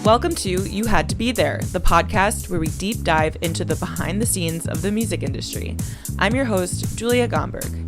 Welcome to You Had to Be There, the podcast where we deep dive into the behind the scenes of the music industry. I'm your host, Julia Gomberg.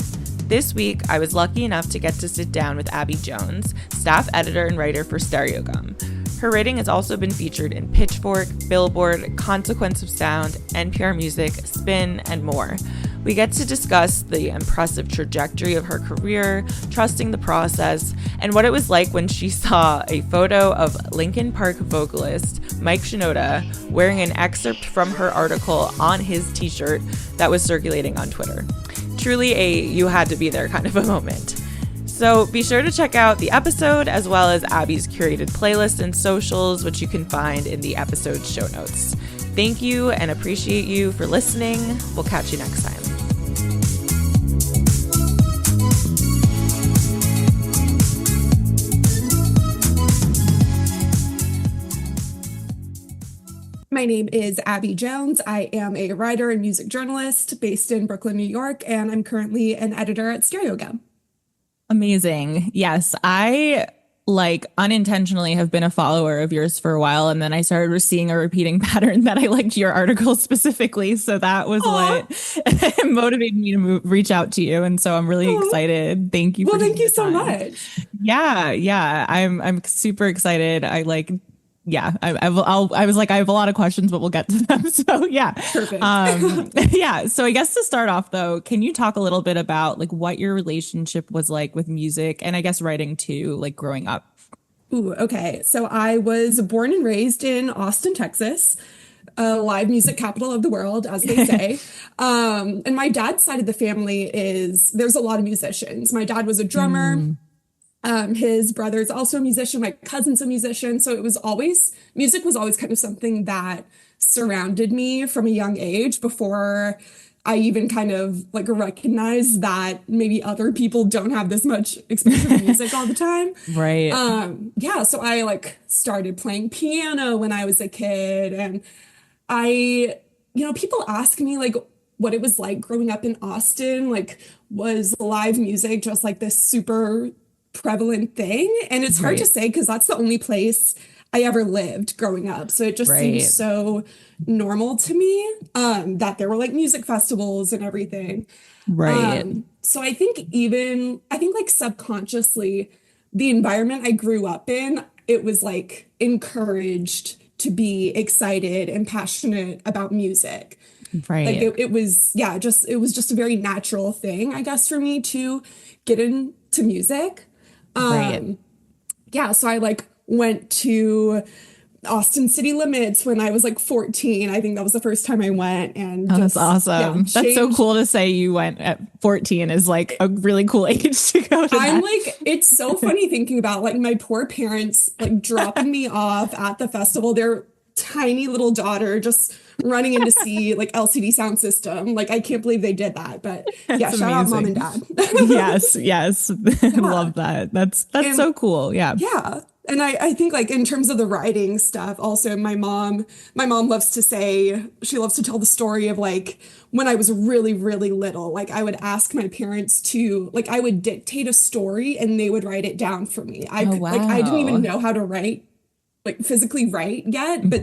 This week, I was lucky enough to get to sit down with Abby Jones, staff editor and writer for Stereogum. Her writing has also been featured in Pitchfork, Billboard, Consequence of Sound, NPR Music, Spin, and more. We get to discuss the impressive trajectory of her career, trusting the process, and what it was like when she saw a photo of Linkin Park vocalist Mike Shinoda wearing an excerpt from her article on his t-shirt that was circulating on Twitter. Truly a you had to be there kind of a moment. So be sure to check out the episode as well as Abby's curated playlist and socials, which you can find in the episode show notes. Thank you and appreciate you for listening. We'll catch you next time. My name is Abby Jones. I am a writer and music journalist based in Brooklyn, New York, and I'm currently an editor at Stereogum. Amazing. Yes, I unintentionally have been a follower of yours for a while, and then I started seeing a repeating pattern that I liked your articles specifically. So that was what motivated me to reach out to you, and so I'm really excited. Thank you. Well, thank you so much. Yeah. I'm super excited. I was like, I have a lot of questions, but we'll get to them. So yeah. Perfect. Yeah. So I guess to start off though, can you talk a little bit about what your relationship was like with music and I guess writing too, growing up? Ooh, okay. So I was born and raised in Austin, Texas, live music capital of the world, as they say. And my dad's side of the family there's a lot of musicians. My dad was a drummer. His brother's also a musician. My cousin's a musician. So music was always kind of something that surrounded me from a young age before I even kind of recognized that maybe other people don't have this much exposure to music all the time. Right. So I started playing piano when I was a kid. And people ask me what it was like growing up in Austin. Was live music just this super prevalent thing? And it's hard to say because that's the only place I ever lived growing up. So it just seems so normal to me that there were music festivals and everything. Right. So I think subconsciously the environment I grew up in, it was encouraged to be excited and passionate about music. Right. It was just a very natural thing, I guess, for me to get into music. So I went to Austin City Limits when I was 14. I think that was the first time I went. And that's awesome. That's so cool to say you went at 14 is a really cool age to go to it's so funny thinking about my poor parents dropping me off at the festival. Their tiny little daughter just running in to see LCD Sound System. I can't believe they did that. But shout out mom and dad. Yes. Love that. That's so cool. Yeah. Yeah. And I think in terms of the writing stuff, also my mom loves to say, she loves to tell the story of when I was really, really little, I would ask my parents to, I would dictate a story and they would write it down for me. I didn't even know how to write, physically write yet, but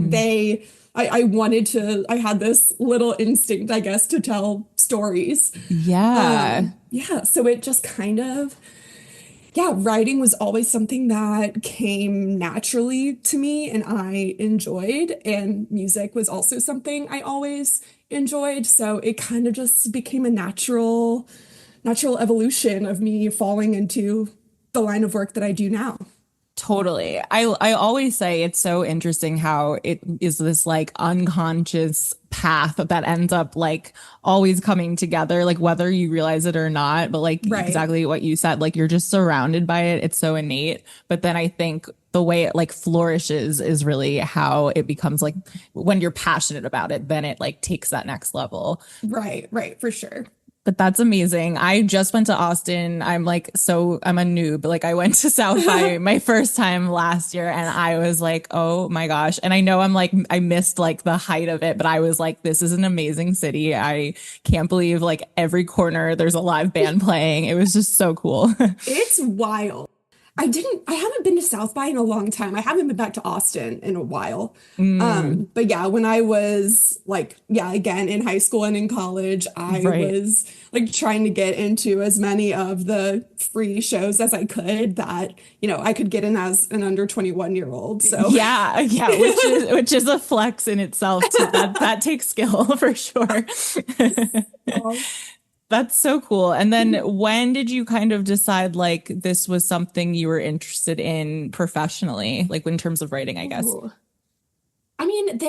I had this little instinct, I guess, to tell stories. Yeah. So it just kind of, writing was always something that came naturally to me and I enjoyed, and music was also something I always enjoyed. So it kind of just became a natural evolution of me falling into the line of work that I do now. Totally. I always say it's so interesting how it is this unconscious path that ends up always coming together, whether you realize it or not. But exactly what you said, you're just surrounded by it. It's so innate. But then I think the way it flourishes is really how it becomes when you're passionate about it, then it takes that next level. Right, for sure. But that's amazing. I just went to Austin. I'm a noob. I went to South by my first time last year and I was oh my gosh. And I know I missed the height of it, but I was this is an amazing city. I can't believe every corner there's a live band playing. It was just so cool. It's wild. I haven't been to South by in a long time. I haven't been back to Austin in a while. Mm, But yeah, when I was like, yeah, again, in high school and in college, I right. was like trying to get into as many of the free shows as I could that, I could get in as an under 21-year-old. So Yeah, yeah, which is a flex in itself too. That takes skill for sure. well, That's so cool. And then when did you kind of decide like this was something you were interested in professionally, like in terms of writing, I guess? ooh. I mean,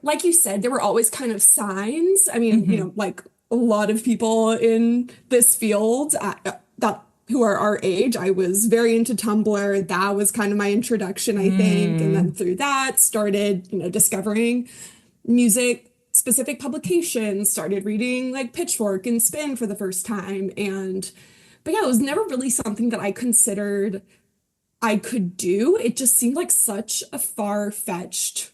like you said, there were always kind of signs. I mean, Hmm. like a lot of people in this field that who are our age, I was very into Tumblr. That was kind of my introduction, I think. And then Mm, through that, started, discovering music specific publications, started reading like Pitchfork and Spin for the first time. But yeah, it was never really something that I considered I could do. It just seemed like such a far-fetched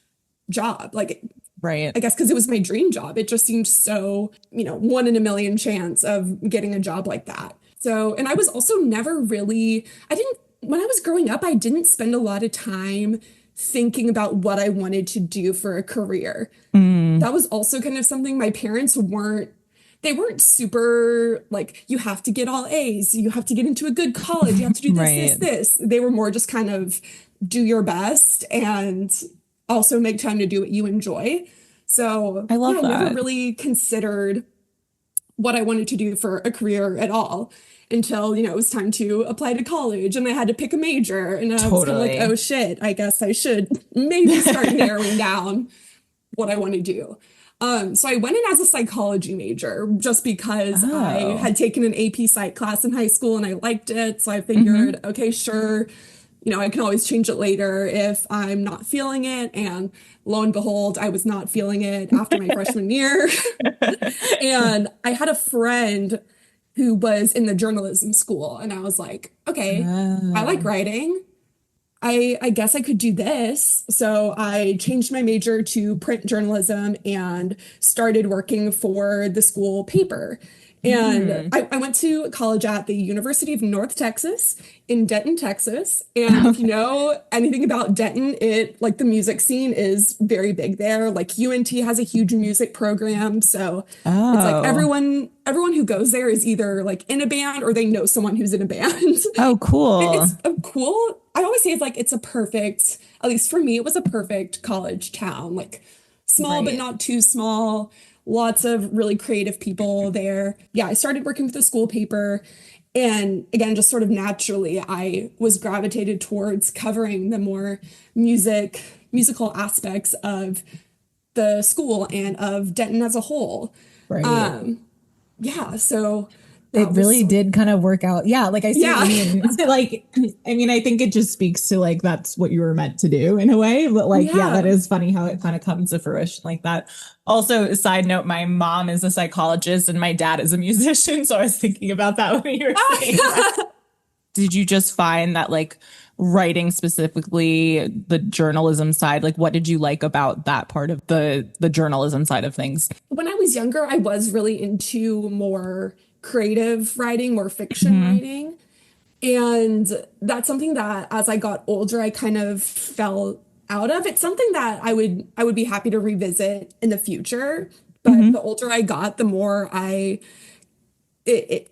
job. Like, right. I guess because it was my dream job. It just seemed so, one in a million chance of getting a job like that. So, and I was also never really, when I was growing up, I didn't spend a lot of time thinking about what I wanted to do for a career. Mm, That was also kind of something my parents they weren't super like, you have to get all A's, you have to get into a good college, you have to do this, this, right. this. They were more just kind of do your best and also make time to do what you enjoy. So I yeah, love I never that. really considered what I wanted to do for a career at all until, it was time to apply to college and I had to pick a major. And I was kind of like, oh Totally. shit, I guess I should maybe start narrowing down what I want to do. So I went in as a psychology major just because I Oh. had taken an AP psych class in high school and I liked it. So I Hmm. figured, okay, sure, I can always change it later if I'm not feeling it. And lo and behold, I was not feeling it after my freshman year. And I had a friend who was in the journalism school, and I was like, okay, I like Oh. writing. I guess I could do this. So I changed my major to print journalism and started working for the school paper. And Hmm. I went to college at the University of North Texas in Denton, Texas. And if you know anything about Denton, it like the music scene is very big there. Like UNT has a huge music program. So it's like Oh. everyone who goes there is either like in a band or they know someone who's in a band. Oh, cool. It's a cool, I always say it's like it's a perfect, at least for me, it was a perfect college town. Like small but Right. not too small. Lots of really creative people there. Yeah, I started working with the school paper. And again, just sort of naturally, I was gravitated towards covering the more musical aspects of the school and of Denton as a whole. Right. Um, yeah, so It that was really sort did kind of work out. Yeah, like I see what yeah. you mean. Like, I mean, I think it just speaks to like that's what you were meant to do in a way. But like, yeah, that Yeah. is funny how it kind of comes to fruition like that. Also, side note, my mom is a psychologist and my dad is a musician. So I was thinking about that when you were saying that. Did you just find that like writing specifically the journalism side, like what did you like about that part of the journalism side of things? When I was younger, I was really into more creative writing, more fiction Hmm. writing. And that's something that as I got older, I kind of fell out of. It's something that I would be happy to revisit in the future. But the Hmm. older I got, the more I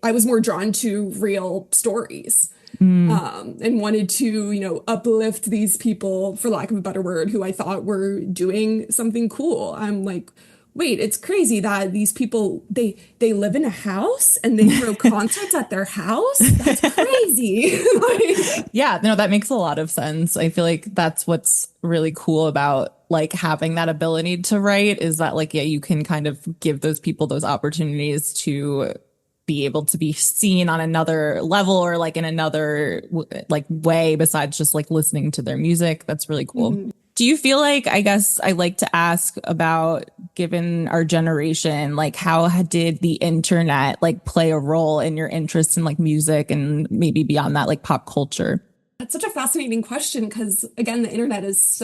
was more drawn to real stories. Mm. And wanted to, uplift these people, for lack of a better word, who I thought were doing something cool. I'm like, wait, it's crazy that these people they live in a house and they throw concerts at their house. That's crazy. Like, Yeah, no, that makes a lot of sense. I feel like that's what's really cool about like having that ability to write is that like, yeah, you can kind of give those people those opportunities to be able to be seen on another level or like in another like way besides just like listening to their music. That's really cool. mhm. Do you feel like, I guess I like to ask about, given our generation, like did the internet like play a role in your interest in like music and maybe beyond that, like pop culture? That's such a fascinating question because again, the internet is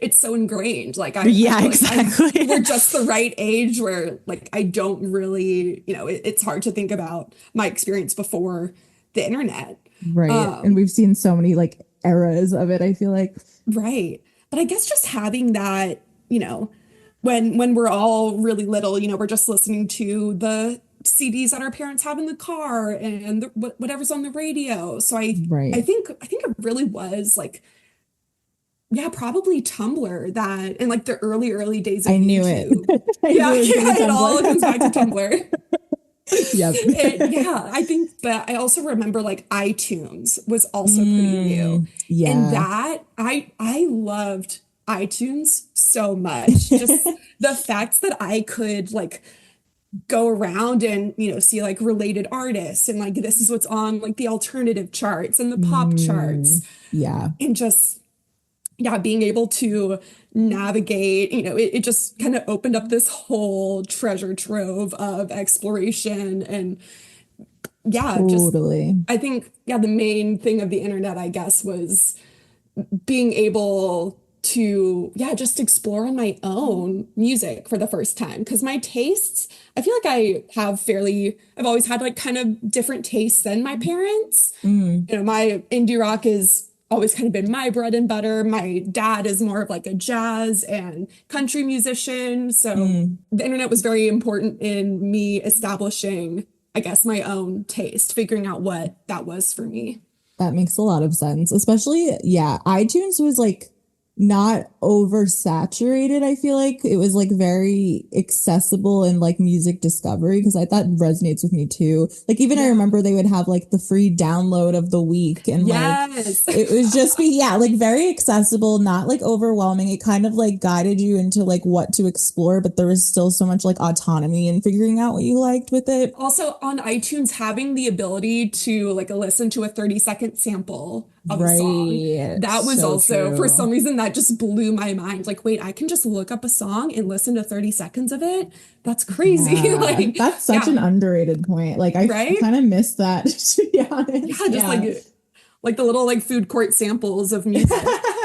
it's so ingrained. Like I Yeah, feel like exactly. we're just the right age where like I don't really, it's hard to think about my experience before the internet. Right. And we've seen so many like eras of it, I feel like. Right. But I guess just having that, when we're all really little, we're just listening to the CDs that our parents have in the car and whatever's on the radio. So I Right. think it really was like, yeah, probably Tumblr that and like the early days of I knew it. YouTube. I Yeah, knew it was gonna be it all comes back to Tumblr. Tumblr. Yep. Yeah, I think, but I also remember like iTunes was also pretty new. And Yeah. that I loved iTunes so much. Just the fact that I could like go around and, see like related artists and like this is what's on like the alternative charts and the pop charts Yeah. and just yeah, being able to navigate, it just kind of opened up this whole treasure trove of exploration and yeah, just Totally. I think yeah, the main thing of the internet, I guess, was being able to yeah, just explore on my own music for the first time because my tastes, I feel like I've always had like kind of different tastes than my parents. My indie rock is always kind of been my bread and butter. My dad is more of like a jazz and country musician. So the internet was very important in me establishing, I guess, my own taste, figuring out what that was for me. That makes a lot of sense. Especially, yeah, iTunes was like not oversaturated. I feel like it was like very accessible and like music discovery because that resonates with me too. Like even I remember they would have like the free download of the week and Yes. like it was just like very accessible, not like overwhelming. It kind of like guided you into like what to explore, but there was still so much like autonomy in figuring out what you liked with it. Also on iTunes, having the ability to like listen to a 30-second sample of a song. That was So also, true. for some reason, that just blew my mind. Like, wait, I can just look up a song and listen to 30 seconds of it? That's crazy. Yeah, Like, that's such yeah, an underrated point. Like I right? kind of missed that, to be honest. Yeah, just like the little like food court samples of music.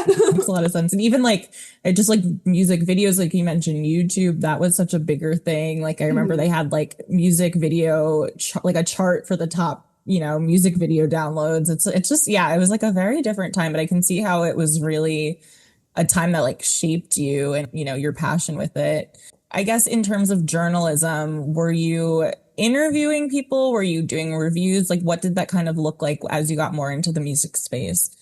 Makes a lot of sense. And even like it just like music videos, like you mentioned, YouTube, that was such a bigger thing. Like I remember they had like music video, like a chart for the top, music video downloads. It's just, yeah, it was like a very different time, but I can see how it was really a time that like shaped you and, your passion with it. I guess in terms of journalism, were you interviewing people? Were you doing reviews? Like what did that kind of look like as you got more into the music space?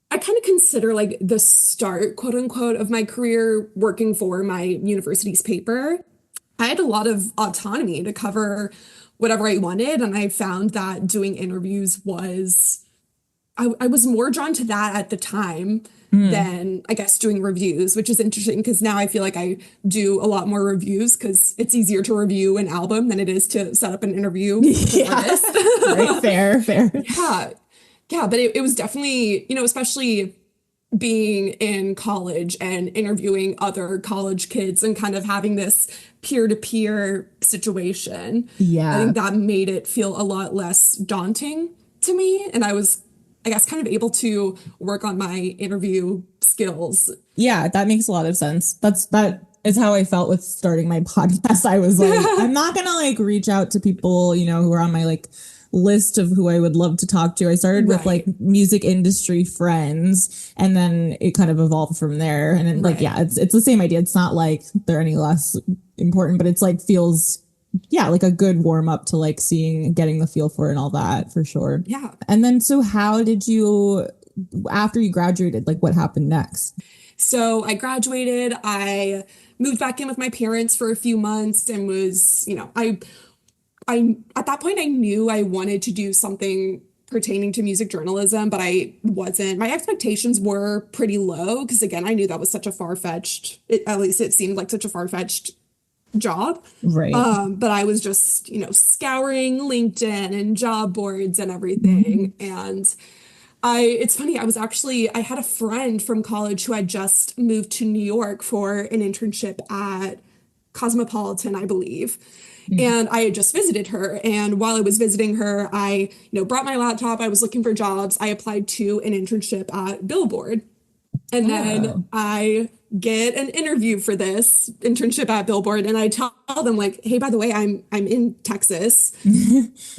I kind of consider like the start, quote unquote, of my career working for my university's paper. I had a lot of autonomy to cover whatever I wanted. And I found that doing interviews I was more drawn to that at the time than I guess doing reviews, which is interesting because now I feel like I do a lot more reviews because it's easier to review an album than it is to set up an interview with an artist. Right, fair. Yeah. Yeah, but it was definitely, especially being in college and interviewing other college kids and kind of having this peer-to-peer situation. Yeah. I think that made it feel a lot less daunting to me. And I was, I guess, kind of able to work on my interview skills. Yeah, that makes a lot of sense. That is how I felt with starting my podcast. I was like, I'm not gonna like reach out to people, who are on my like list of who I would love to talk to. I started with like music industry friends and then it kind of evolved from there. And then like, yeah, it's the same idea. It's not like they're any less important, but it's like feels, yeah, like a good warm up to like getting the feel for it and all that for sure. Yeah. And then, so how did you, after you graduated, like what happened next? So I graduated, I moved back in with my parents for a few months and was, I at that point I knew I wanted to do something pertaining to music journalism, but I wasn't. My expectations were pretty low because again, I knew that was such a far-fetched, at least it seemed like such a far-fetched job. Right. But I was just, scouring LinkedIn and job boards and everything. And it's funny, I had a friend from college who had just moved to New York for an internship at Cosmopolitan, I believe. And I had just visited her. And while I was visiting her, I, brought my laptop. I was looking for jobs. I applied to an internship at Billboard. And then I get an interview for this internship at Billboard, and I tell them like, "Hey, by the way, I'm in Texas,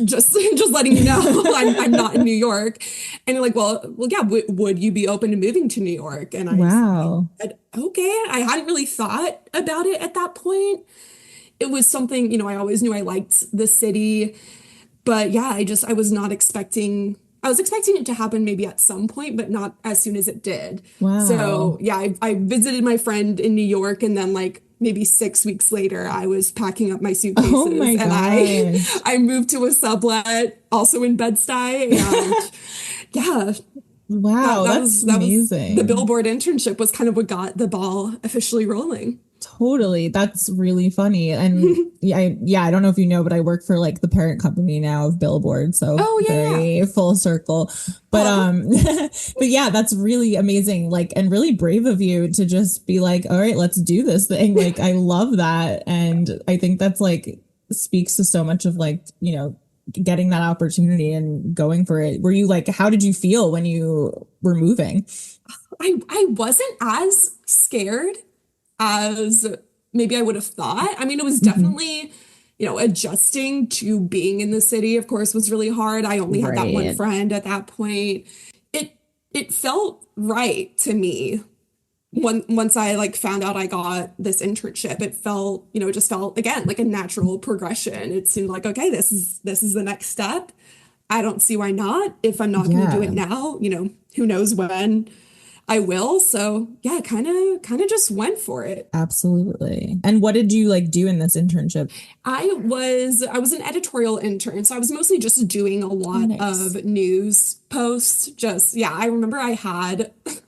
just letting you know, I'm not in New York." And they're like, "Well, yeah, would you be open to moving to New York?" And I said, "Okay." I hadn't really thought about it at that point. It was something, I always knew I liked the city, but yeah, I was not expecting. I was expecting it to happen maybe at some point, but not as soon as it did. Wow. So yeah, I visited my friend in New York, and then like maybe 6 weeks later, I was packing up my suitcases, Oh my and gosh. I moved to a sublet also in Bed-Stuy, and yeah. Wow, that's amazing. The Billboard internship was kind of what got the ball officially rolling. Totally. That's really funny. And I don't know if you know, but I work for like the parent company now of Billboard. So very full circle. But but yeah, that's really amazing. Like, and really brave of you to just be like, all right, let's do this thing. Like, I love that. And I think that's like speaks to so much of like, getting that opportunity and going for it. Were you like, how did you feel when you were moving? I wasn't as scared as maybe I would have thought. I mean, it was definitely, adjusting to being in the city, of course, was really hard. I only had that one friend at that point. It felt right to me. Once I like found out I got this internship, it felt, it just felt again like a natural progression. It seemed like, okay, this is the next step. I don't see why not. If I'm not going to do it now, who knows when I will. So yeah, kind of just went for it. Absolutely. And what did you like do in this internship? I was an editorial intern. So I was mostly just doing a lot of news posts. I remember I had, it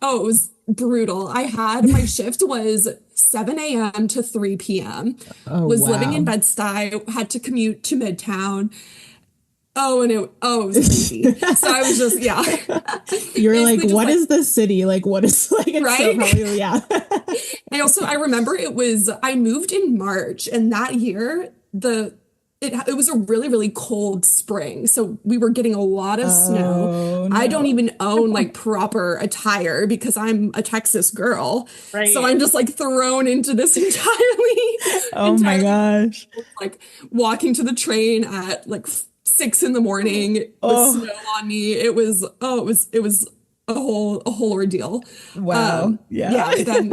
was brutal. I had, my shift was 7 a.m. to 3 p.m. Was living in Bed-Stuy, had to commute to Midtown. It was crazy. So I was just, You're like, what is the city? Like, what is like, it's right? So probably, I remember I moved in March, and that year, it was a really, really cold spring. So we were getting a lot of snow. No. I don't even own like proper attire because I'm a Texas girl. Right. So I'm just like thrown into this entirely. My gosh. Like walking to the train at like 6 a.m. with snow on me. It was a whole ordeal. Wow. Then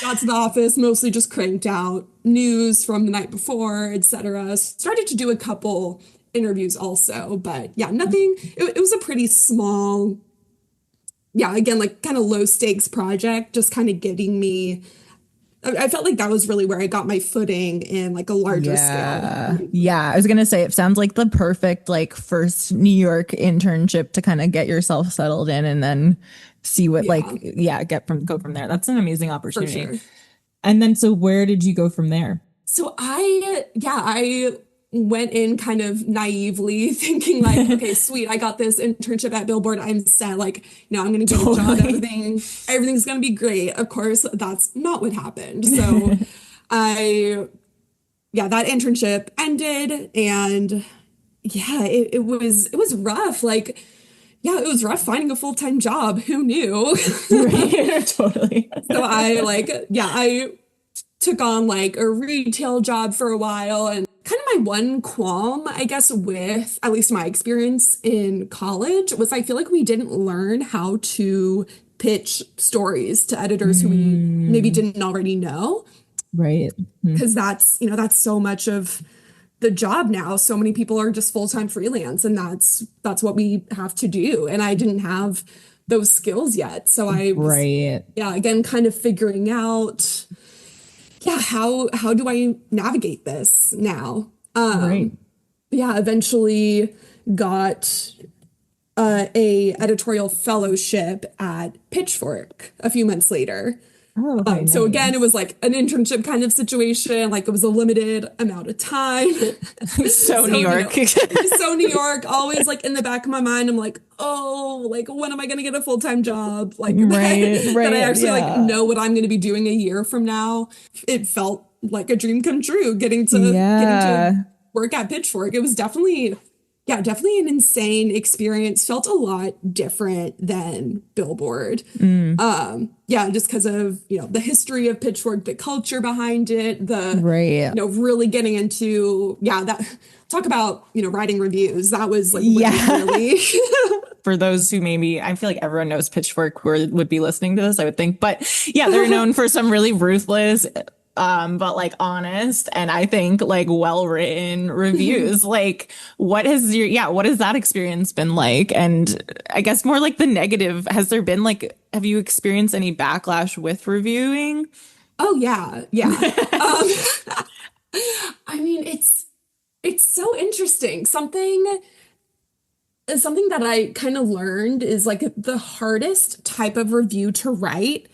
got to the office, mostly just cranked out news from the night before, etc. Started to do a couple interviews also, but nothing. It was a pretty small, again, like kind of low stakes project, just kind of getting me. I felt like that was really where I got my footing in like a larger scale. Yeah, I was going to say, it sounds like the perfect like first New York internship to kind of get yourself settled in and then see what go from there. That's an amazing opportunity. For sure. And then, so where did you go from there? So I went in kind of naively thinking like, okay, sweet, I got this internship at Billboard. I'm set. Like, I'm going to get a job. Everything's going to be great. Of course, that's not what happened. So that internship ended, and it was rough. Like, it was rough finding a full-time job. Who knew? Right. Totally. So I took on like a retail job for a while, and kind of my one qualm, I guess, with at least my experience in college was I feel like we didn't learn how to pitch stories to editors who we maybe didn't already know. Right. Because that's so much of the job now. So many people are just full-time freelance, and that's what we have to do. And I didn't have those skills yet. So I was, again, kind of figuring out how do I navigate this now? Eventually got a editorial fellowship at Pitchfork a few months later. So again, it was like an internship kind of situation. Like it was a limited amount of time. So New York. So New York, always like in the back of my mind, I'm like, when am I going to get a full-time job? Like that I actually like know what I'm going to be doing a year from now. It felt like a dream come true getting to work at Pitchfork. It was definitely yeah, definitely an insane experience. Felt a lot different than Billboard. Yeah, just because of, the history of Pitchfork, the culture behind it, Right. really getting into, yeah, that talk about, writing reviews. That was like when Yeah. I really For those who maybe, I feel like everyone knows Pitchfork who would be listening to this, I would think. But yeah, they're known for some really ruthless, but like honest and I think like well written reviews. Like, what has that experience been like? And I guess more like the negative. Has there been like, have you experienced any backlash with reviewing? Oh yeah, yeah. I mean, it's so interesting. Something that I kind of learned is like the hardest type of review to write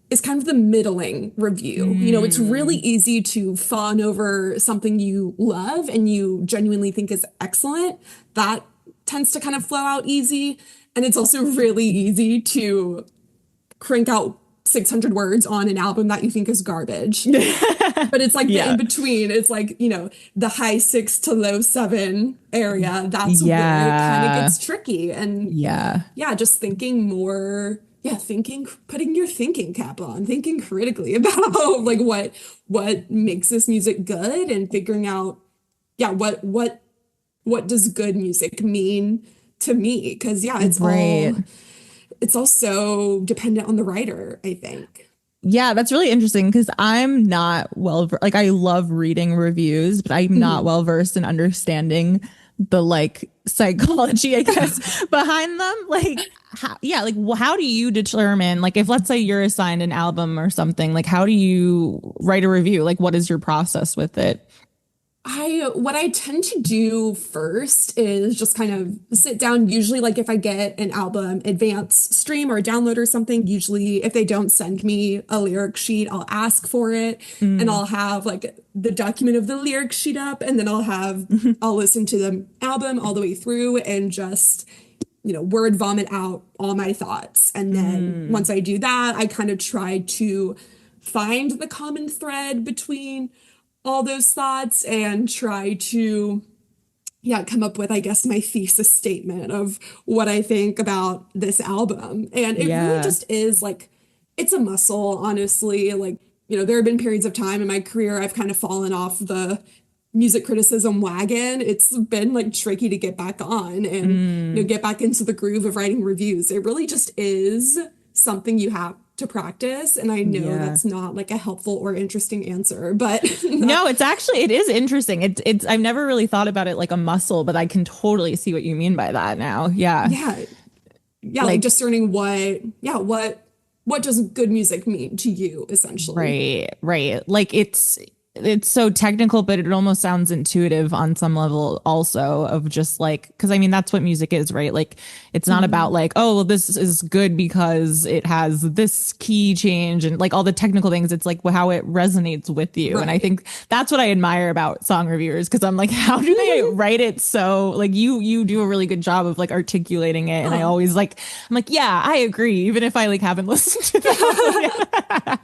is kind of the middling review. It's really easy to fawn over something you love and you genuinely think is excellent. That tends to kind of flow out easy. And it's also really easy to crank out 600 words on an album that you think is garbage. But it's like the in between. It's like, the high 6 to low 7 area. That's where it kind of gets tricky. And yeah, just thinking more, putting your thinking cap on, thinking critically about like what makes this music good and figuring out, what does good music mean to me? Because it's also dependent on the writer, I think. Yeah, that's really interesting because I'm not like I love reading reviews, but I'm not well versed in understanding the like psychology, I guess, behind them. Like, how do you determine, like, if let's say you're assigned an album or something, like, how do you write a review? Like, what is your process with it? What I tend to do first is just kind of sit down. Usually, like if I get an album advance stream or download or something, usually if they don't send me a lyric sheet, I'll ask for it and I'll have like the document of the lyric sheet up and then I'll listen to the album all the way through and just, word vomit out all my thoughts. And then once I do that, I kind of try to find the common thread between all those thoughts and try to, come up with, I guess, my thesis statement of what I think about this album. And it really just is like, it's a muscle, honestly. Like, there have been periods of time in my career I've kind of fallen off the music criticism wagon. It's been like tricky to get back on and, get back into the groove of writing reviews. It really just is something you have to practice. And I know that's not like a helpful or interesting answer, but no, it is interesting. It's I've never really thought about it like a muscle, but I can totally see what you mean by that now. Yeah. Yeah. Like discerning what does good music mean to you, essentially. Right. Like it's so technical, but it almost sounds intuitive on some level also of just like, because I mean, that's what music is, right? Like, it's not about like, oh, well, this is good because it has this key change and like all the technical things. It's like how it resonates with you. Right. And I think that's what I admire about song reviewers, because I'm like, how do they write it so like you do a really good job of like articulating it. And I always like, I'm like, yeah, I agree, even if I like haven't listened to that.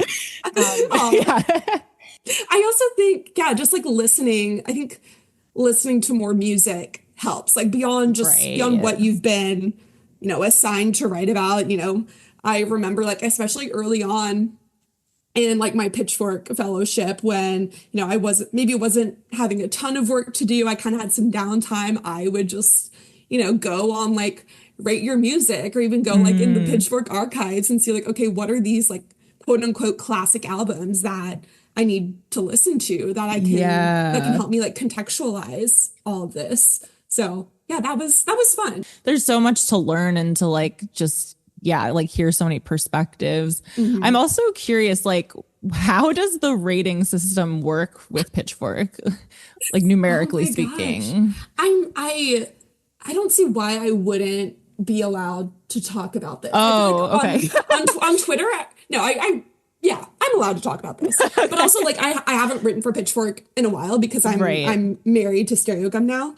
Yeah. I also think, just like listening, I think listening to more music helps, like beyond what you've been, assigned to write about. I remember like, especially early on in like my Pitchfork fellowship when, I wasn't having a ton of work to do. I kind of had some downtime. I would just, go on like Rate Your Music or even go like in the Pitchfork archives and see like, okay, what are these like quote unquote classic albums that I need to listen to that that can help me like contextualize all of this. So that was fun. There's so much to learn and to like just like hear so many perspectives. I'm also curious, like, how does the rating system work with Pitchfork, like numerically speaking? I don't see why I wouldn't be allowed to talk about this. Oh, okay. On Twitter, I'm allowed to talk about this. Okay. But also, like, I haven't written for Pitchfork in a while because I'm married to Stereogum now.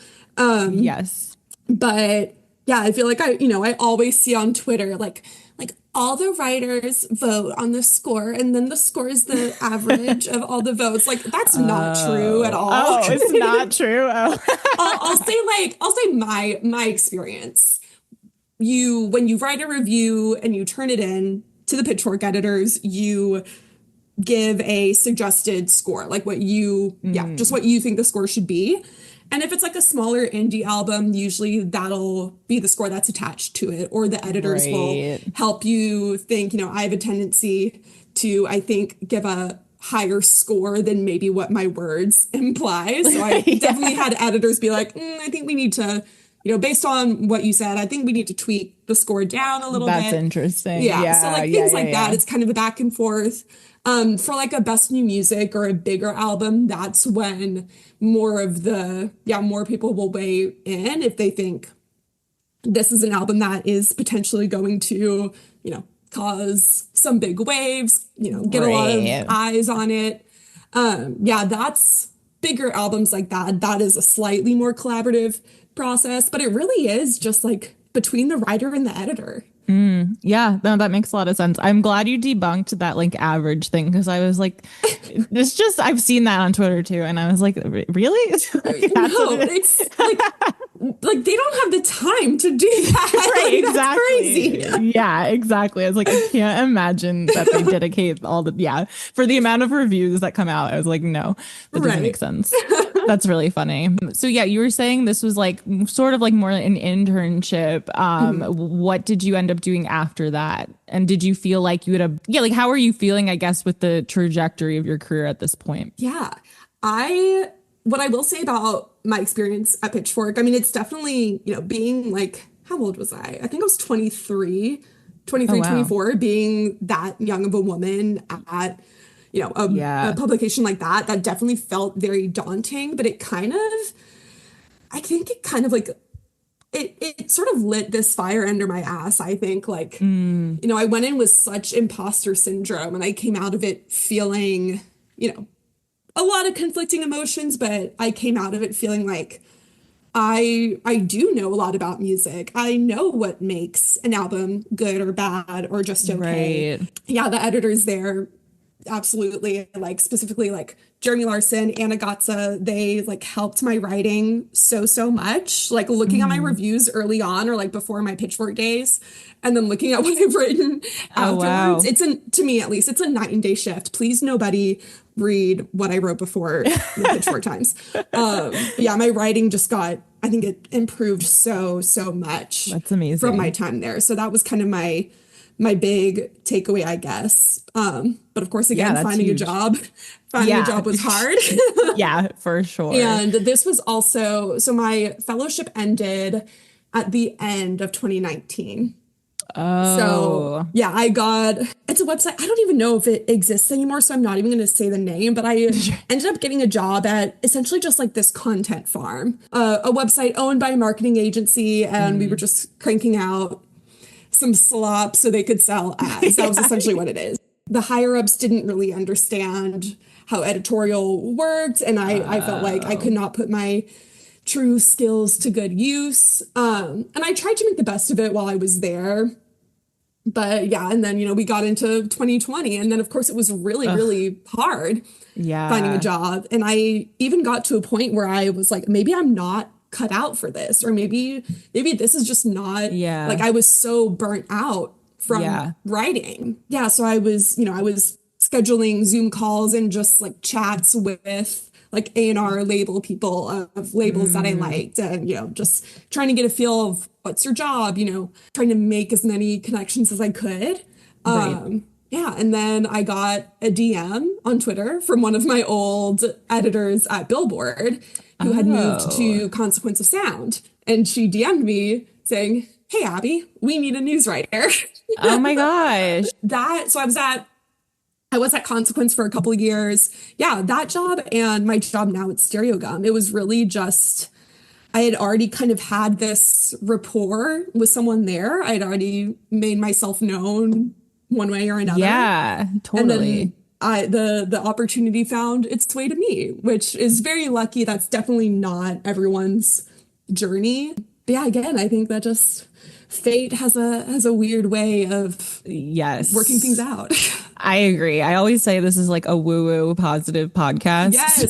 Yes. But I feel like I always see on Twitter like all the writers vote on the score, and then the score is the average of all the votes. Like, that's not true at all. Oh, it's not true. Oh. I'll say my experience. When you write a review and you turn it in to the Pitchfork editors, you give a suggested score, like just what you think the score should be. And if it's like a smaller indie album, usually that'll be the score that's attached to it, or the editors will help you think, I have a tendency to, I think, give a higher score than maybe what my words imply. So I definitely had editors be like, I think we need to, based on what you said, I think we need to tweak the score down a little bit. That's interesting. Yeah. So like things like that, it's kind of a back and forth. For like a best new music or a bigger album, that's when more people will weigh in if they think this is an album that is potentially going to, cause some big waves, get a lot of eyes on it. That's bigger albums like that. That is a slightly more collaborative process, but it really is just like between the writer and the editor. Yeah, no, that makes a lot of sense. I'm glad you debunked that like average thing, because I was like, I've seen that on Twitter too, and I was like, really? It's like they don't have the time to do that. Right, like, exactly. That's crazy. Yeah, exactly. I was like, I can't imagine that they dedicate for the amount of reviews that come out. I was like, no, that doesn't make sense. That's really funny. So yeah, you were saying this was like sort of like more an internship. What did you end up doing after that? And did you feel like you would like how are you feeling, I guess, with the trajectory of your career at this point? Yeah. What I will say about my experience at Pitchfork, I mean, it's definitely, being like, how old was I? I think I was 23, 24, being that young of a woman at a publication like that definitely felt very daunting, but it kind of like, it sort of lit this fire under my ass, I think. Like, I went in with such imposter syndrome, and I came out of it feeling, a lot of conflicting emotions, but I came out of it feeling like I do know a lot about music. I know what makes an album good or bad or just okay. Right. Yeah, the editors there, absolutely, like specifically like Jeremy Larson, Anna Gatza, they like helped my writing so much. Like looking at my reviews early on, or like before my Pitchfork days, and then looking at what I've written afterwards. Wow. To me at least, it's a night and day shift. Please nobody read what I wrote before the Pitchfork times. My writing just I think it improved so much. That's amazing. From my time there. So that was kind of my big takeaway, I guess. But of course, again, finding a job was hard. Yeah, for sure. And this was also, so my fellowship ended at the end of 2019. Oh. So yeah, it's a website. I don't even know if it exists anymore, so I'm not even going to say the name, but I ended up getting a job at essentially just like this content farm, a website owned by a marketing agency. And we were just cranking out some slop so they could sell ads. That was essentially what it is. The higher ups didn't really understand how editorial worked. And I felt like I could not put my true skills to good use. And I tried to make the best of it while I was there. But yeah, and then, we got into 2020. And then, of course, it was really hard finding a job. And I even got to a point where I was like, maybe I'm not cut out for this, or maybe this is just not like, I was so burnt out from writing. Yeah. So I was scheduling Zoom calls and just like chats with like A&R label people of labels that I liked, and, just trying to get a feel of what's your job, trying to make as many connections as I could. And then I got a DM on Twitter from one of my old editors at Billboard who had moved to Consequence of Sound. And she DM'd me saying, "Hey, Abby, we need a news writer." Oh my gosh. So I was at Consequence for a couple of years. Yeah, that job and my job now at Stereogum. It was really just, I had already kind of had this rapport with someone there. I had already made myself known one way or another. Yeah, totally. And then the opportunity found its way to me, which is very lucky. That's definitely not everyone's journey. yeah, again, I think that just fate has a weird way of Yes. working things out. I agree. I always say this is like a woo-woo positive podcast. Yes.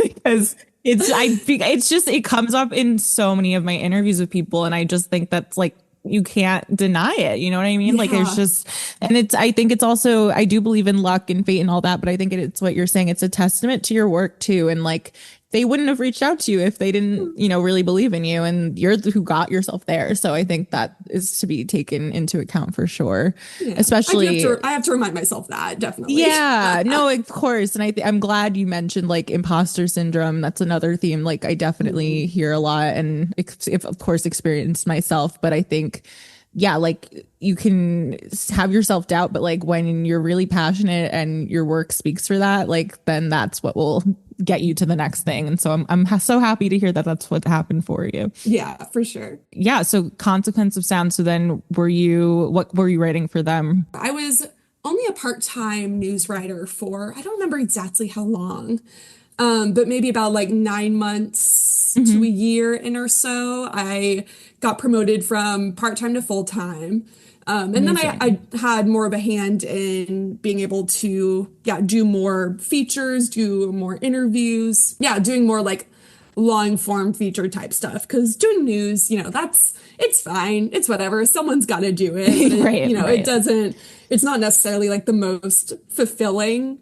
Because it's just, it comes up in so many of my interviews with people. And I just think that's like, you can't deny it. You know what I mean? Like Yeah. it's just, and I think it's also, I do believe in luck and fate and all that, but I think it's what you're saying. It's a testament to your work too. And like, they wouldn't have reached out to you if they didn't, really believe in you, and you're who got yourself there. So I think that is to be taken into account for sure. Yeah. Especially, I have to remind myself that, definitely. yeah, no, of course. And I'm glad you mentioned like imposter syndrome. That's another theme. Like I definitely hear a lot, and if of course experienced myself, but I think, yeah, like you can have your self doubt, but like when you're really passionate and your work speaks for that, like then that's what will get you to the next thing. And so I'm so happy to hear that that's what happened for you. Yeah, for sure. Yeah. So Consequence of Sound. So then what were you writing for them? I was only a part-time news writer for, I don't remember exactly how long, but maybe about like 9 months to a year in or so. I got promoted from part-time to full-time. And then I had more of a hand in being able to, do more features, do more interviews, doing more like long form feature type stuff. Because doing news, it's fine. It's whatever. Someone's got to do it. Right, right. It's not necessarily like the most fulfilling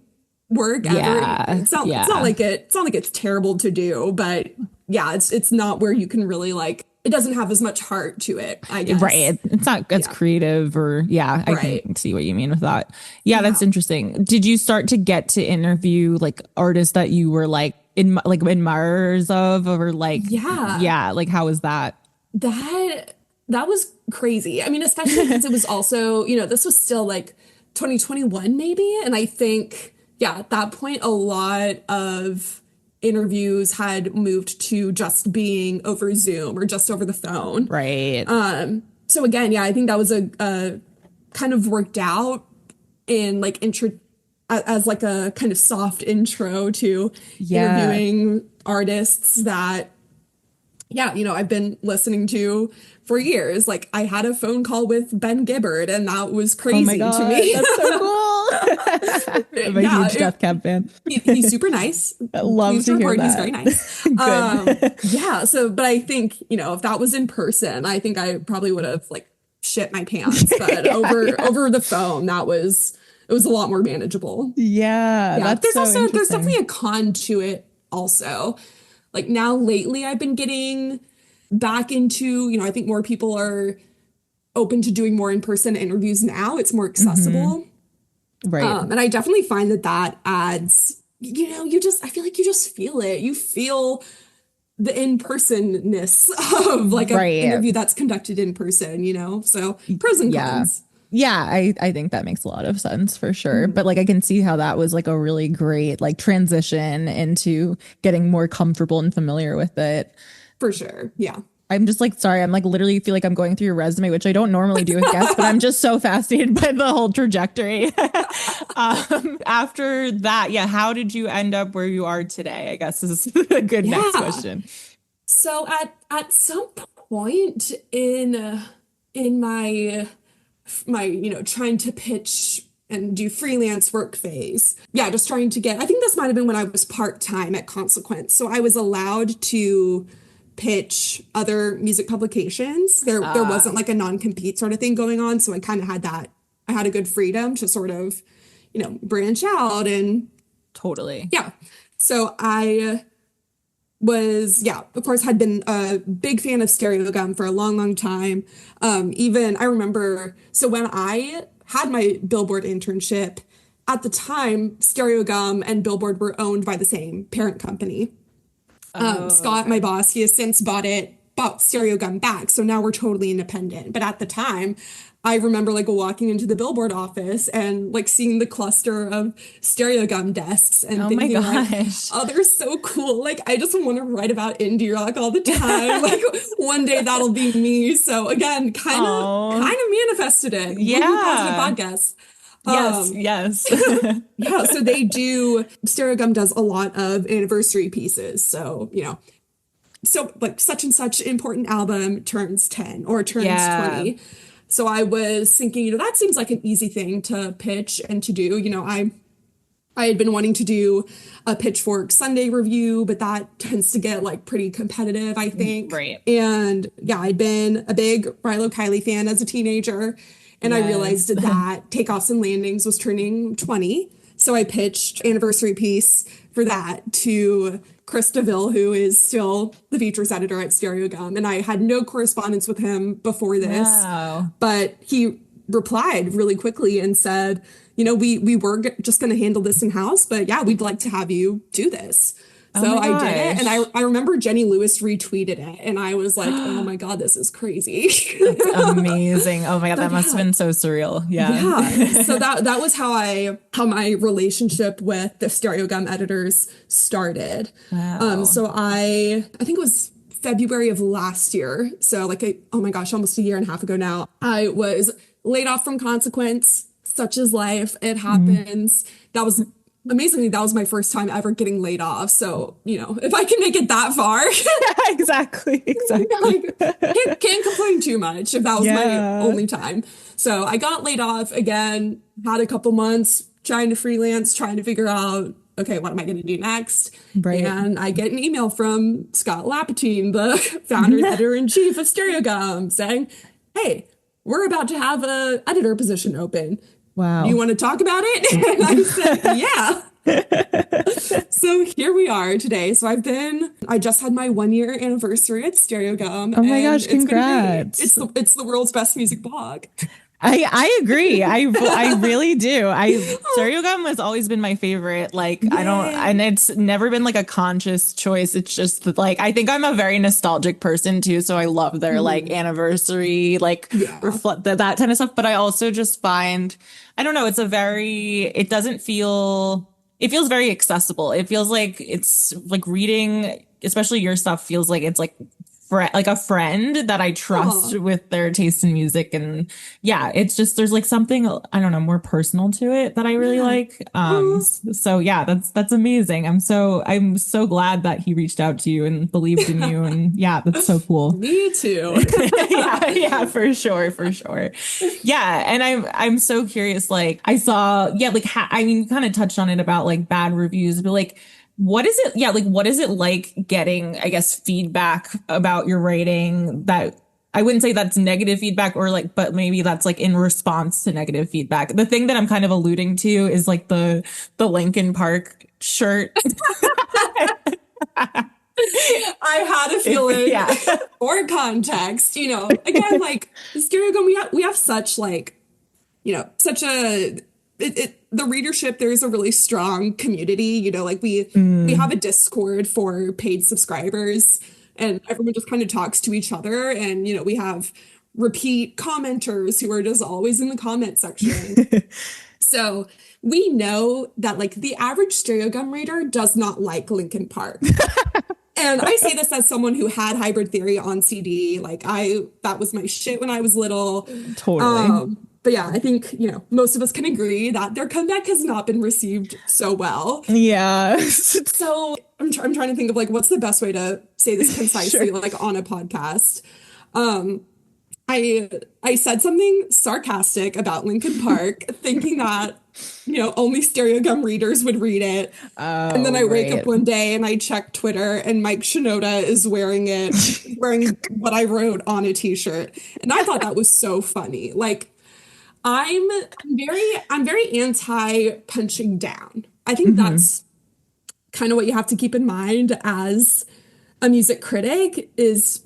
work ever. Yeah, it's not like it's terrible to do, but yeah, it's not where you can really like, it doesn't have as much heart to it, I guess. Right. It's not as creative or I can see what you mean with that. Yeah, that's interesting. Did you start to get to interview like artists that you were like admirers of, or like, like how was that? That was crazy. I mean, especially because it was also, this was still like 2021 maybe. And I think, at that point, a lot of interviews had moved to just being over Zoom or just over the phone. Right. So again, I think that was a kind of worked out in like as like a kind of soft intro to interviewing artists that, I've been listening to for years. Like I had a phone call with Ben Gibbard, and that was crazy to me. That's so cool. I'm a huge Death Cab fan. He's super nice. Love to hear that. He's very nice. Good. So, but I think, if that was in person, I think I probably would have like shit my pants. But over the phone, it was a lot more manageable. Yeah. That's there's definitely a con to it also. Like now lately I've been getting back into, I think more people are open to doing more in-person interviews now. It's more accessible. Right. And I definitely find that adds, I feel like you just feel it. You feel the in-personness of like an interview that's conducted in person, so pros and cons. Yeah, I think that makes a lot of sense for sure. But like I can see how that was like a really great like transition into getting more comfortable and familiar with it. For sure. Yeah. I'm just like, sorry, I'm like literally feel like I'm going through your resume, which I don't normally do with guests, but I'm just so fascinated by the whole trajectory. After that, how did you end up where you are today? I guess is a good next question. So at some point in my trying to pitch and do freelance work phase. Just trying to I think this might have been when I was part-time at Consequence. So I was allowed to pitch other music publications. There wasn't like a non-compete sort of thing going on. So I kind of had that. I had a good freedom to sort of, branch out and. Totally. Yeah. So I was, of course, had been a big fan of Stereogum for a long, long time. Even I remember, so when I had my Billboard internship, at the time, Stereogum and Billboard were owned by the same parent company. Scott, my boss, he has since bought Stereogum back. So now we're totally independent. But at the time, I remember like walking into the Billboard office and like seeing the cluster of Stereogum desks and thinking like, oh, they're so cool. Like, I just want to write about indie rock all the time. Like one day that'll be me. So again, kind of manifested it. Positive podcast. Yes. So they do, Stereogum does a lot of anniversary pieces. So, so like such and such important album turns 10 or turns Yeah. 20. So I was thinking, that seems like an easy thing to pitch and to do. I had been wanting to do a Pitchfork Sunday review, but that tends to get like pretty competitive, I think. Right. And yeah, I'd been a big Rilo Kiley fan as a teenager, and I realized that Takeoffs and Landings was turning 20. So I pitched anniversary piece for that to Chris DeVille, who is still the features editor at Stereogum. And I had no correspondence with him before this, but he replied really quickly and said, we were just going to handle this in-house, but yeah, we'd like to have you do this. So I did it. And I remember Jenny Lewis retweeted it, and I was like, oh my God, this is crazy. That's amazing. Oh my God, that must have been so surreal. Yeah. So that was how my relationship with the Stereogum editors started. Wow. So I think it was February of last year. So oh my gosh, almost a year and a half ago now, I was laid off from Consequence. Such is life. It happens. That was amazingly, that was my first time ever getting laid off. So, if I can make it that far. Exactly. Can't complain too much if that was my only time. So I got laid off again, had a couple months trying to freelance, trying to figure out, okay, what am I going to do next? Right. And I get an email from Scott Lapatine, the founder and editor-in-chief of Stereogum, saying, hey, we're about to have a editor position open. Wow. You want to talk about it? And I said, yeah. So here we are today. So I just had my 1-year anniversary at Stereogum. Oh my gosh, congrats. It's the world's best music blog. I agree. I really do. Stereogum has always been my favorite. And it's never been like a conscious choice. It's just that, I think I'm a very nostalgic person too. So I love their anniversary, reflect that kind of stuff. But I also just find, I don't know, it feels very accessible. It feels like it's like reading, especially your stuff feels like it's like a friend that I trust with their taste in music. And yeah, it's just, there's something, I don't know, more personal to it that I really like. So yeah, that's amazing. I'm so glad that he reached out to you and believed in you. And yeah, that's so cool. Me too. yeah, for sure. Yeah. And I'm so curious, I saw, you kind of touched on it about bad reviews, but what is it? Yeah. What is it like getting, I guess, feedback about your writing that I wouldn't say that's negative feedback but maybe that's in response to negative feedback. The thing that I'm kind of alluding to is the Linkin Park shirt. I had a feeling. Yeah. For context, again, Stereogum, we have such such a, the readership, there is a really strong community, we have a Discord for paid subscribers, and everyone just kind of talks to each other. And, we have repeat commenters who are just always in the comment section. So we know that the average Stereogum reader does not like Linkin Park. And I say this as someone who had Hybrid Theory on CD. That was my shit when I was little. Totally. But yeah, I think, most of us can agree that their comeback has not been received so well. Yeah. So I'm trying to think of what's the best way to say this concisely, Sure. On a podcast. I said something sarcastic about Linkin Park, thinking that, only Stereogum readers would read it. And then I wake up one day and I check Twitter, and Mike Shinoda is wearing what I wrote on a t-shirt. And I thought that was so funny. I'm very anti punching down. I think that's kind of what you have to keep in mind as a music critic is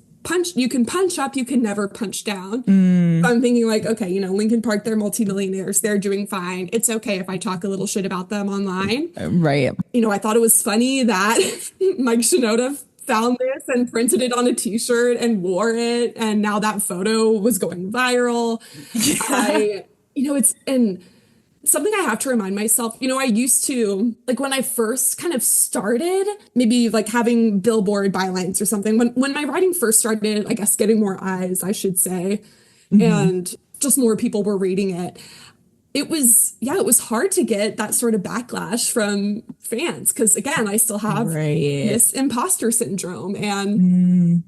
you can punch up, you can never punch down. So I'm thinking okay, Linkin Park, they're multimillionaires, they're doing fine. It's okay if I talk a little shit about them online. Right. I thought it was funny that Mike Shinoda found this and printed it on a t-shirt and wore it, and now that photo was going viral. And something I have to remind myself, I used to, when I first kind of started, maybe having Billboard bylines or something, when my writing first started, I guess getting more eyes, I should say, and just more people were reading it, it was hard to get that sort of backlash from fans because again, I still have this imposter syndrome and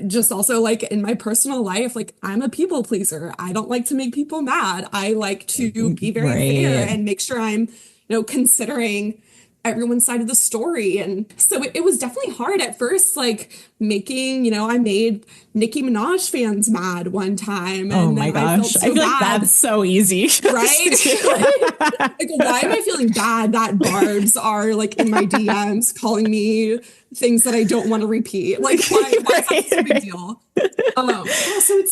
just also like in my personal life, like I'm a people pleaser. I don't like to make people mad. I like to be very fair and make sure I'm, considering everyone's side of the story. And so it was definitely hard at first, like making, I made Nicki Minaj fans mad one time. And oh my gosh. I feel like that's so easy. Right? like, why am I feeling bad that Barbs are like in my DMs calling me things that I don't want to repeat? Like, why is that such a big deal? So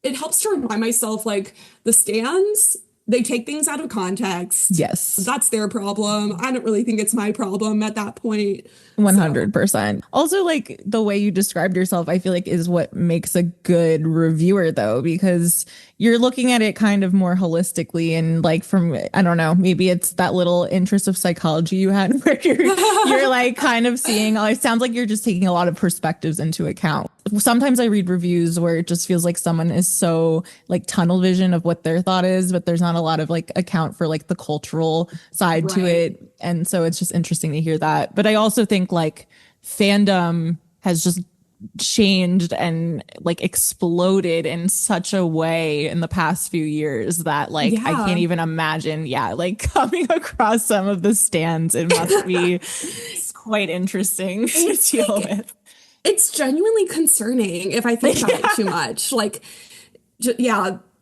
it helps to remind myself like the stans, they take things out of context. Yes. That's their problem. I don't really think it's my problem at that point. 100%. Also, like the way you described yourself, I feel like is what makes a good reviewer, though, because you're looking at it kind of more holistically and like from, I don't know, maybe it's that little interest of psychology you had where you're like kind of seeing, it sounds like you're just taking a lot of perspectives into account. Sometimes I read reviews where it just feels like someone is so like tunnel vision of what their thought is, but there's not a lot of like account for like the cultural side to it. And so it's just interesting to hear that. But I also think like fandom has just changed and like exploded in such a way in the past few years that like I can't even imagine like coming across some of the stands. It must be quite interesting to deal with. It's genuinely concerning if I think about it too much. Like,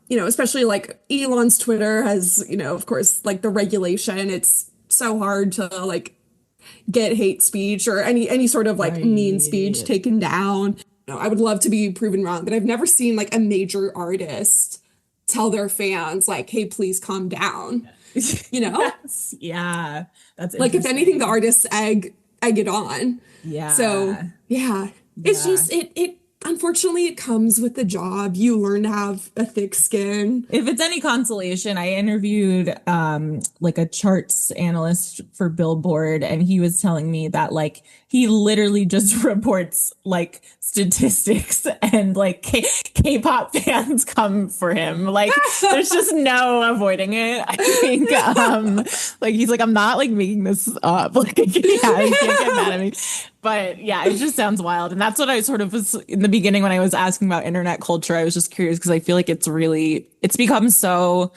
especially like Elon's Twitter has, of course, like the regulation. It's so hard to like get hate speech or any sort of like mean speech taken down. I would love to be proven wrong, but I've never seen like a major artist tell their fans like, hey, please calm down. Yeah. That's like, if anything, the artists egg it on. Yeah. So it's just it unfortunately it comes with the job. You learn to have a thick skin. If it's any consolation, I interviewed like a charts analyst for Billboard, and he was telling me that like he literally just reports like statistics and like K-pop fans come for him. Like there's just no avoiding it. I think like he's like, I'm not like making this up. Like you can't get mad at me. But yeah, it just sounds wild. And that's what I sort of was in the beginning when I was asking about internet culture. I was just curious because I feel like it's become so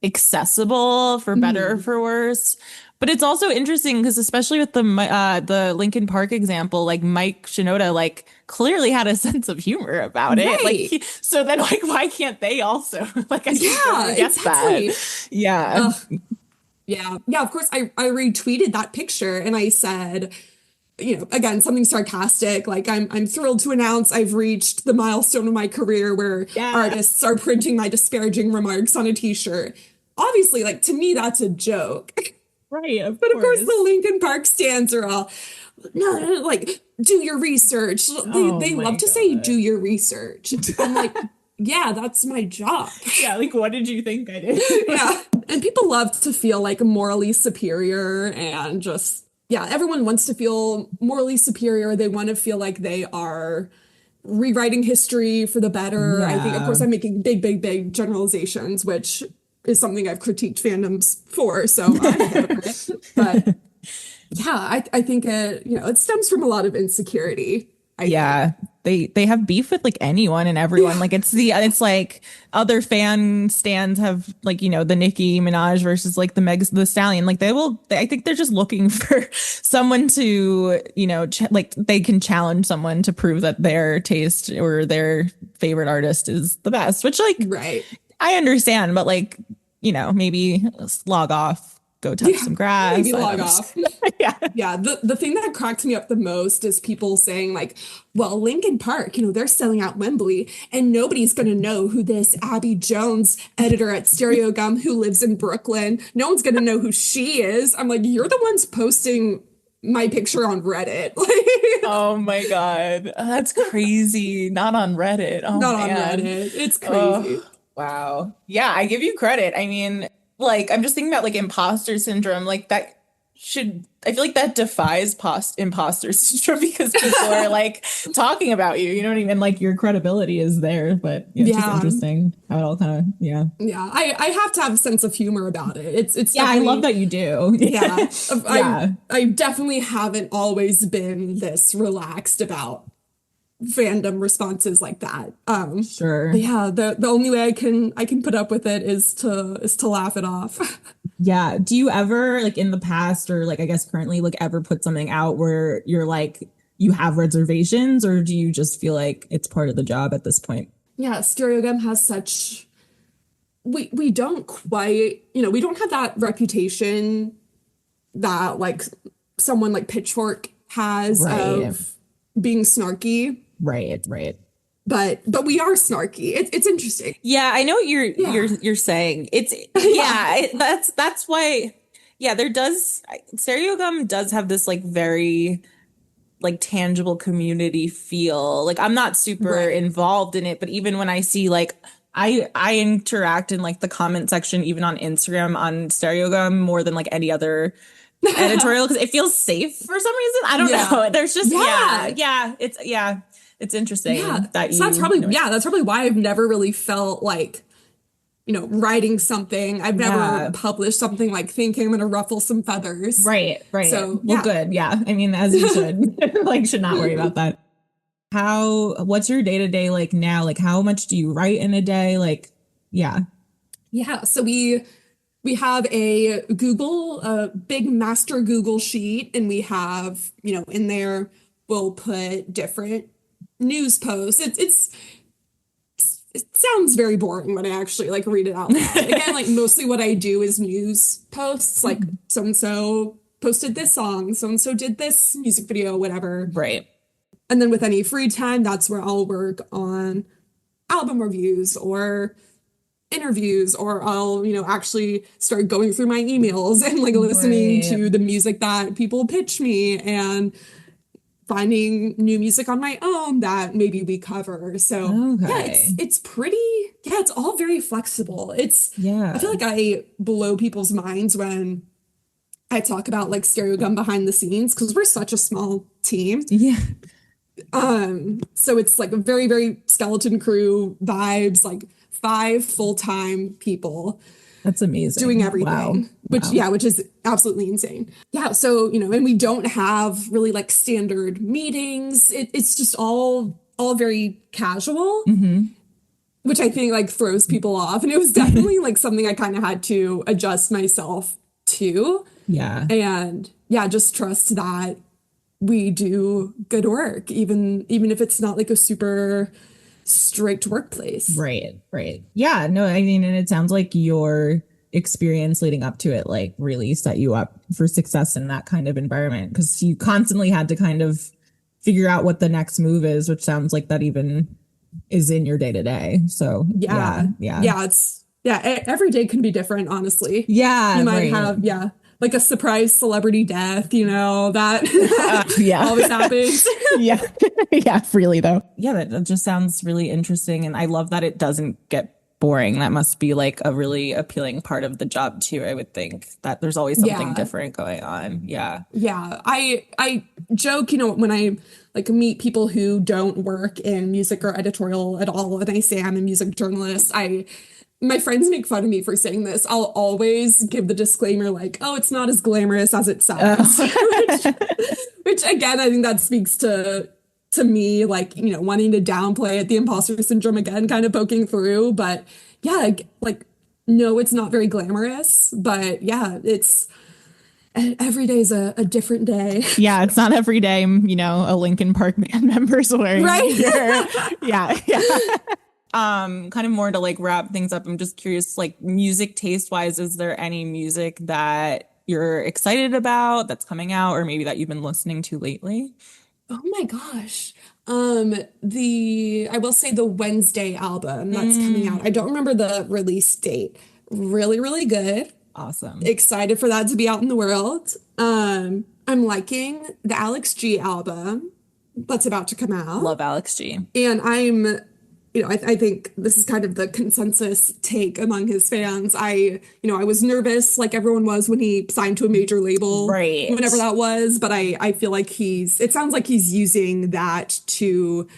accessible for better or for worse. But it's also interesting because especially with the Linkin Park example, like Mike Shinoda like clearly had a sense of humor about it. Like so then like why can't they also like I guess exactly. that. Yeah. Yeah, of course I retweeted that picture and I said, again, something sarcastic, like I'm thrilled to announce I've reached the milestone of my career where artists are printing my disparaging remarks on a t-shirt. Obviously, like to me, that's a joke. Right. Of course, the Linkin Park stands are all, no, like, do your research. They love to say, do your research. I'm like, yeah, that's my job. Yeah, like, what did you think I did? Yeah. And people love to feel like morally superior and just, everyone wants to feel morally superior. They want to feel like they are rewriting history for the better. Yeah. I think, of course, I'm making big generalizations, which is something I've critiqued fandoms for. So I'm it. But I think it stems from a lot of insecurity. I think. They have beef with like anyone and everyone. Like it's like other fan stands have like, the Nicki Minaj versus like the Meg the Stallion. Like I think they're just looking for someone to, like they can challenge someone to prove that their taste or their favorite artist is the best, which like, I understand, but like, maybe log off, go touch some grass. Maybe log off. Yeah. The thing that cracked me up the most is people saying like, well, Linkin Park, they're selling out Wembley and nobody's going to know who this Abby Jones editor at Stereogum who lives in Brooklyn. No one's going to know who she is. I'm like, you're the ones posting my picture on Reddit. Oh my God. That's crazy. Not on Reddit. Oh, Not man. on Reddit. It's crazy. Wow. Yeah, I give you credit. I mean, like, I'm just thinking about like imposter syndrome, like that I feel like that defies imposter syndrome because people are like talking about you, you know what I mean? And like your credibility is there, but yeah, it's just interesting how it all kind of, Yeah. I have to have a sense of humor about it. It's yeah, I love that you do. Yeah. Yeah. I definitely haven't always been this relaxed about fandom responses like that. Sure. But yeah, the only way I can put up with it is to laugh it off. Yeah. Do you ever like in the past or like I guess currently like ever put something out where you're like you have reservations or do you just feel like it's part of the job at this point? Yeah, Stereogum has such we don't quite, we don't have that reputation that like someone like Pitchfork has of being snarky. Right. But we are snarky. It's interesting. Yeah, I know what you're saying. It's that's why Stereogum does have this like very like tangible community feel. Like I'm not super involved in it, but even when I see like I interact in like the comment section even on Instagram on Stereogum more than like any other editorial because it feels safe for some reason. I don't know. There's just it's interesting that so that's probably why I've never really felt like writing something. I've never published something like thinking I'm gonna ruffle some feathers. Right. So good. Yeah. I mean, as you should. Like, should not worry about that. What's your day-to-day like now? Like, how much do you write in a day? Like, yeah. So we have a big master Google sheet, and we have, in there we'll put different news posts. It sounds very boring when I actually like read it out loud. Again, like mostly what I do is news posts, like so-and-so posted this song, so-and-so did this music video, whatever. Right. And then with any free time, that's where I'll work on album reviews or interviews, or I'll, actually start going through my emails and like listening to the music that people pitch me and finding new music on my own that maybe we cover. So it's pretty, it's all very flexible. I feel like I blow people's minds when I talk about like Stereogum behind the scenes because we're such a small team. Yeah. So it's like a very, very skeleton crew vibes, like 5 full-time people. That's amazing. Doing everything, which is absolutely insane. Yeah. So, and we don't have really like standard meetings. It's just all very casual, which I think like throws people off. And it was definitely like something I kind of had to adjust myself to. Yeah. And just trust that we do good work, even if it's not like a super strict workplace. Right. Yeah, no, I mean, and it sounds like your experience leading up to it like really set you up for success in that kind of environment because you constantly had to kind of figure out what the next move is, which sounds like that even is in your day to day. So every day can be different, honestly. Yeah, you might have like a surprise celebrity death, that always happens. Yeah, really though. Yeah, that just sounds really interesting. And I love that it doesn't get boring. That must be like a really appealing part of the job too, I would think, that there's always something different going on. Yeah. Yeah. I joke, when I like meet people who don't work in music or editorial at all, and I say I'm a music journalist, my friends make fun of me for saying this. I'll always give the disclaimer like, oh, it's not as glamorous as it sounds. Which again, I think that speaks to me, like, wanting to downplay it, the imposter syndrome again, kind of poking through. But yeah, like, no, it's not very glamorous. But yeah, it's every day's a different day. Yeah, it's not every day, a Linkin Park band member's wearing. Right. Yeah. Kind of more to like wrap things up. I'm just curious, like music taste wise, is there any music that you're excited about that's coming out or maybe that you've been listening to lately? Oh my gosh. I will say the Wednesday album that's coming out. I don't remember the release date. Really, really good. Awesome. Excited for that to be out in the world. I'm liking the Alex G album that's about to come out. Love Alex G. And I'm I think this is kind of the consensus take among his fans. I was nervous like everyone was when he signed to a major label, right, whenever that was. But I feel like it sounds like he's using that to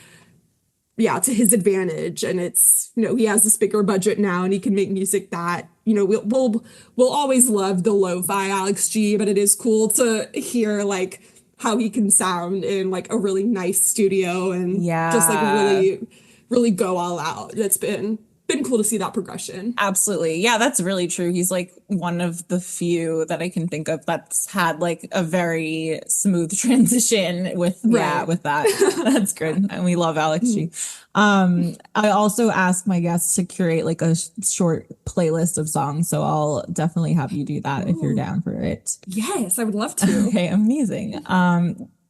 his advantage. And it's, he has this bigger budget now and he can make music that, we'll always love the lo-fi Alex G, but it is cool to hear like how he can sound in like a really nice studio and just like really, really go all out. It's been cool to see that progression. Absolutely. Yeah, that's really true. He's like one of the few that I can think of that's had like a very smooth transition with with that. That's good. And we love Alex G. I also ask my guests to curate like a short playlist of songs. So I'll definitely have you do that if you're down for it. Yes, I would love to. Okay, amazing.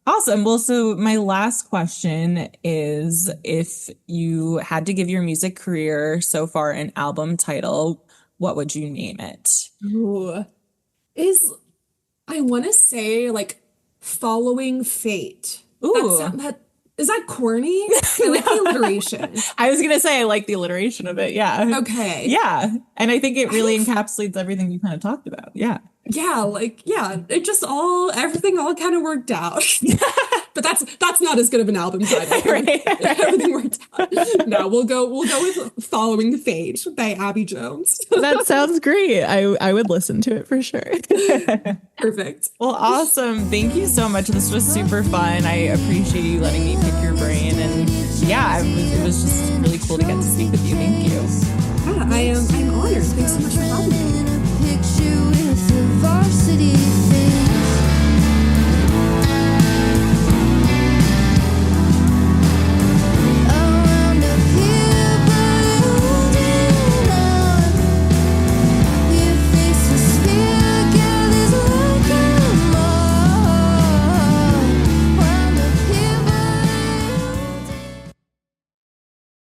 Awesome. Well, so my last question is, if you had to give your music career so far an album title, what would you name it? Ooh. I want to say like Following Fate. Ooh. Is that corny? I like the alliteration. I was going to say I like the alliteration of it. Yeah. Okay. Yeah. And I think it really encapsulates everything you kind of talked about. Yeah. Yeah, it just everything all kind of worked out. But that's not as good of an album title. Right. Everything worked out. No, we'll go with Following Fate by Abby Jones. That sounds great. I would listen to it for sure. Perfect. Well, awesome. Thank you so much. This was super fun. I appreciate you letting me pick your brain. And yeah, it was just really cool to get to speak with you. Thank you. Yeah, I'm honored. Thanks so much for having me. Varsity